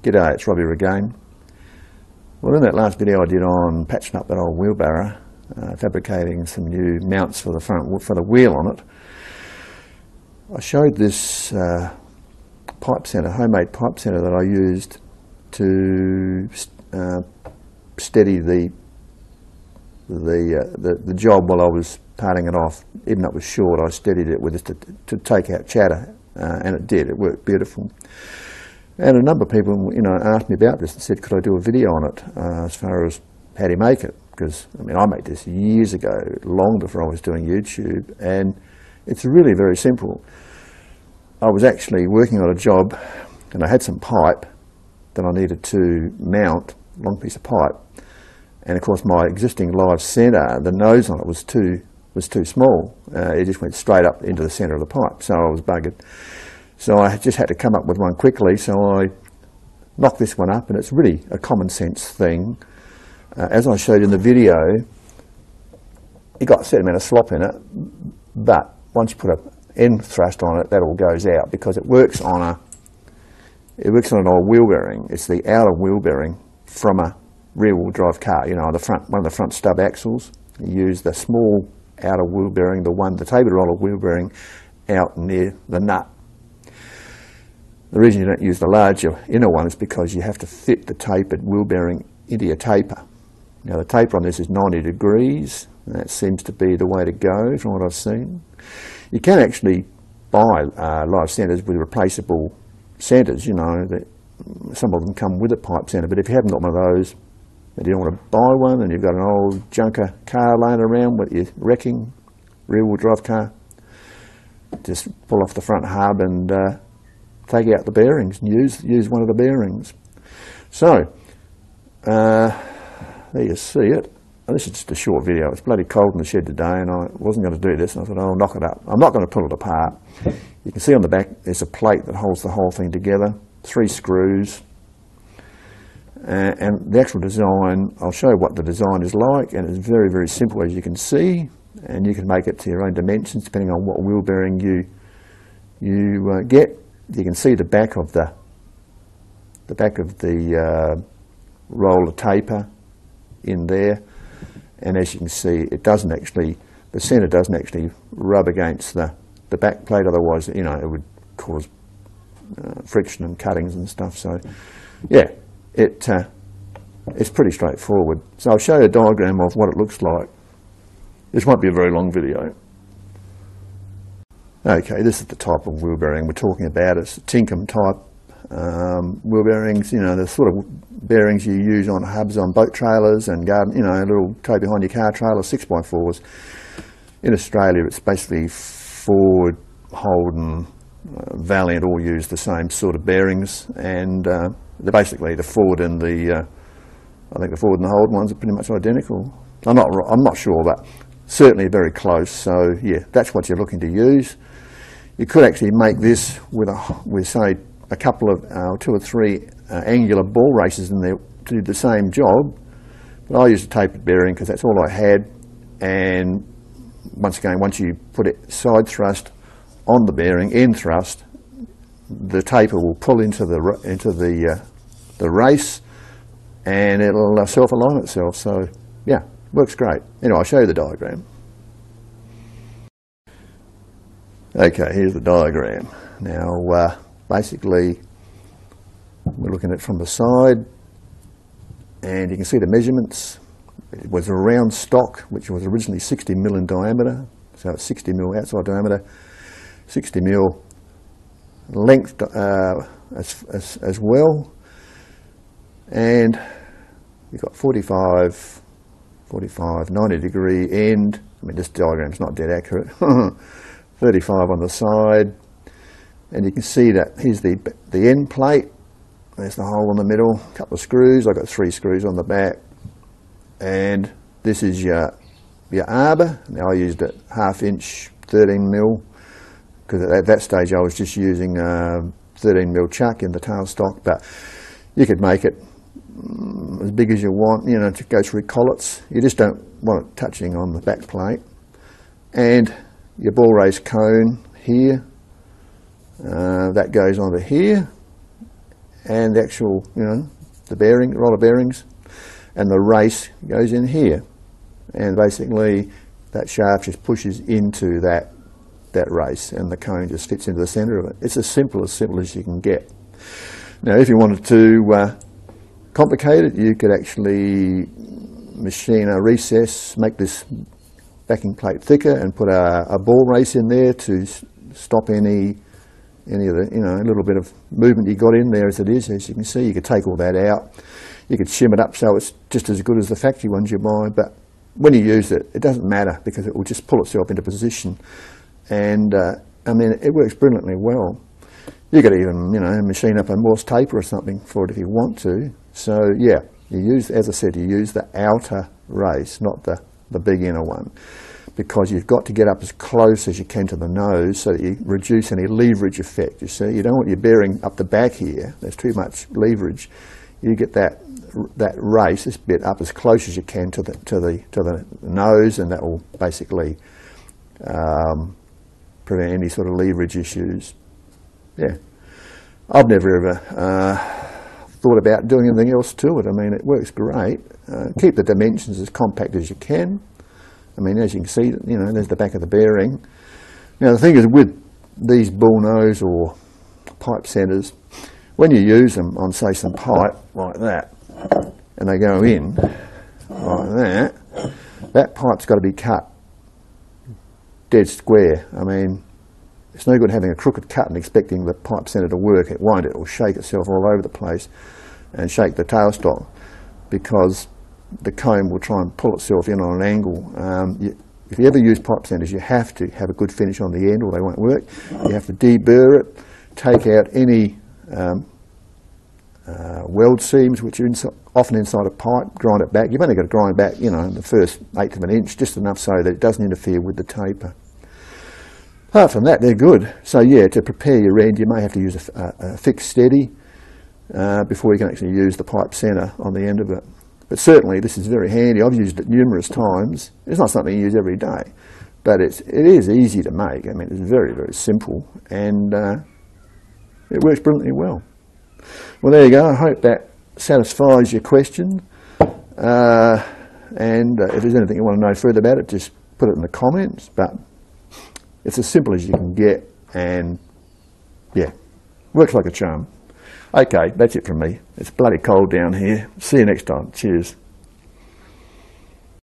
G'day, it's Robbie again. Well, in that last video I did on patching up that old wheelbarrow, fabricating some new mounts for the wheel on it, I showed this pipe centre, homemade pipe centre that I used to steady the job while I was parting it off. Even though it was short, I steadied it with this to take out chatter, and it did. It worked beautiful. And a number of people, asked me about this and said, could I do a video on it as far as how do you make it? Because, I made this years ago, long before I was doing YouTube, and it's really very simple. I was actually working on a job, and I had some pipe that I needed to mount, a long piece of pipe, and of course my existing live centre, the nose on it was too small. It just went straight up into the centre of the pipe, so I was buggered. So I just had to come up with one quickly, so I knocked this one up, and it's really a common sense thing. As I showed in the video, it got a certain amount of slop in it, but once you put an end thrust on it, that all goes out because it works on an old wheel bearing. It's the outer wheel bearing from a rear-wheel drive car. One of the front stub axles. You use the small outer wheel bearing, the tapered roller wheel bearing, out near the nut. The reason you don't use the larger inner one is because you have to fit the tapered wheel bearing into your taper. Now the taper on this is 90 degrees, and that seems to be the way to go from what I've seen. You can actually buy live centres with replaceable centres, some of them come with a pipe centre, but if you haven't got one of those and you don't want to buy one and you've got an old junker car laying around with your wrecking rear-wheel drive car, just pull off the front hub and take out the bearings and use one of the bearings. So, there you see it. This is just a short video. It's bloody cold in the shed today, and I wasn't going to do this, and I thought, I'll knock it up. I'm not going to pull it apart. You can see on the back there's a plate that holds the whole thing together, 3 screws, and the actual design, I'll show you what the design is like, and it's very, very simple, as you can see, and you can make it to your own dimensions depending on what wheel bearing you get. You can see the back of the roller taper in there, and as you can see, it doesn't actually, the centre doesn't actually rub against the back plate, otherwise it would cause friction and cuttings and stuff. So yeah, it's pretty straightforward. So I'll show you a diagram of what it looks like. This won't be a very long video. Okay, this is the type of wheel bearing we're talking about. It's Tinkham type wheel bearings, the sort of bearings you use on hubs on boat trailers and garden, a little tow behind your car trailer, 6x4s. In Australia, it's basically Ford, Holden, Valiant all use the same sort of bearings, and they're basically the Ford and I think the Ford and the Holden ones are pretty much identical. I'm not sure, but certainly very close. So yeah, that's what you're looking to use. You could actually make this with say a couple of 2 or 3 angular ball races in there to do the same job. But I used a tapered bearing because that's all I had. And once again, once you put it side thrust on the bearing, end thrust, the taper will pull into the race, and it'll self-align itself. So yeah, works great. Anyway, I'll show you the diagram. Okay, here's the diagram. Now, basically, we're looking at it from the side, and you can see the measurements. It was a round stock, which was originally 60 mil in diameter, so it's 60 mil outside diameter, 60 mil length as well, and you've got 45, 90 degree end. This diagram's not dead accurate. 35 on the side, and you can see that here's the end plate. There's the hole in the middle, a couple of screws. I've got 3 screws on the back, and this is your arbor. Now I used a 1/2 inch 13 mil because at that stage I was just using 13 mil chuck in the tailstock, but you could make it as big as you want, to go through collets. You just don't want it touching on the back plate. And your ball race cone here, that goes onto here, and the actual, you know, the bearing, roller bearings, and the race goes in here. And basically that shaft just pushes into that race, and the cone just fits into the centre of it. It's as simple as you can get. Now, if you wanted to complicate it, you could actually machine a recess, make this backing plate thicker, and put a ball race in there to stop any of the, you know, a little bit of movement you got in there as it is. As you can see, you could take all that out. You could shim it up so it's just as good as the factory ones you buy, but when you use it, it doesn't matter because it will just pull itself into position. And I mean, it works brilliantly well. You could even, you know, machine up a Morse taper or something for it if you want to. So yeah, you use, as I said, you use the outer race, not the big inner one, because you've got to get up as close as you can to the nose so that you reduce any leverage effect. You see, you don't want your bearing up the back here. There's too much leverage. You get that race, this bit, up as close as you can to the nose, and that will basically prevent any sort of leverage issues. Yeah, I've never ever thought about doing anything else to it. I mean, it works great. Keep the dimensions as compact as you can. I mean, as you can see, you know, there's the back of the bearing. Now, the thing is with these bull nose or pipe centres, when you use them on, say, some pipe like that, and they go in like that, that pipe's got to be cut dead square. I mean, it's no good having a crooked cut and expecting the pipe centre to work. It won't. It will shake itself all over the place and shake the tailstock, because the cone will try and pull itself in on an angle. If you ever use pipe centres, you have to have a good finish on the end or they won't work. You have to deburr it, take out any weld seams which are often inside a pipe, grind it back. You've only got to grind back, you know, the first 1/8 of an inch, just enough so that it doesn't interfere with the taper. Apart from that, they're good. So yeah, to prepare your end, you may have to use a fixed steady before you can actually use the pipe centre on the end of it. But certainly this is very handy. I've used it numerous times. It's not something you use every day, but it is easy to make. I mean, it's very, very simple, and it works brilliantly well. Well, there you go. I hope that satisfies your question. And if there's anything you want to know further about it, just put it in the comments. But it's as simple as you can get, and yeah, works like a charm. Okay, that's it from me. It's bloody cold down here. See you next time. Cheers.